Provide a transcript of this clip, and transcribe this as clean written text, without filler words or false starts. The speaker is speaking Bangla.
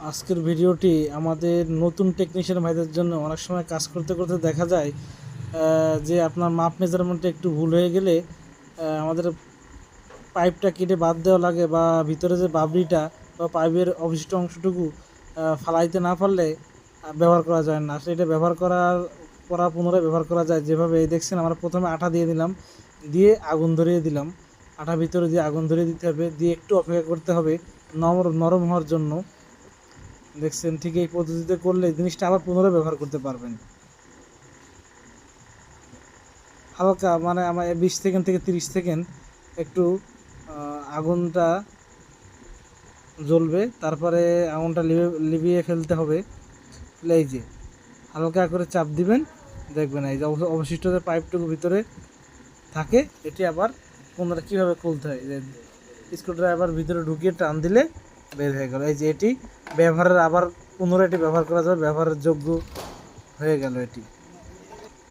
আজকের ভিডিওটি আমাদের নতুন টেকনিশিয়ান ভাইদের জন্য। অনেক সময় কাজ করতে করতে দেখা যায় যে আপনার মাপ মেজারমেন্টে একটু ভুল হয়ে গেলে আমাদের পাইপটা কেটে বাদ দেওয়া লাগে, বা ভিতরে যে বাবরিটা বা পাইপের অবশিষ্ট অংশটুকু ফালাইতে না পারলে ব্যবহার করা যায় না। আসলে এটা ব্যবহার করা পুনরায় ব্যবহার করা যায়। যেভাবে দেখছেন, আমরা প্রথমে আঠা দিয়ে দিলাম, দিয়ে আগুন ধরিয়ে দিলাম। আঠা ভিতরে দিয়ে আগুন ধরিয়ে দিতে হবে, দিয়ে একটু অপেক্ষা করতে হবে নরম হওয়ার জন্য। দেখছেন, ঠিক এই পদ্ধতিতে করলে জিনিসটা আবার পুনরায় ব্যবহার করতে পারবেন। হালকা মানে আমার 20 সেকেন্ড থেকে 30 সেকেন্ড একটু আগুনটা জ্বলবে, তারপরে আগুনটা লিভিয়ে ফেলতে হবে। এই যে হালকা করে চাপ দিবেন, দেখবেন এই যে অবশিষ্ট যে পাইপটুকু ভিতরে থাকে এটি আবার পুনরায় কীভাবে খুলতে হয়, যে স্ক্রুড্রাইভার ভিতরে ঢুকিয়ে টান দিলে বের হয়ে গেল। এই যে এটি ব্যবহারের আবার পুনরায় এটি ব্যবহার করা যাবে, ব্যবহারের যোগ্য হয়ে গেল এটি।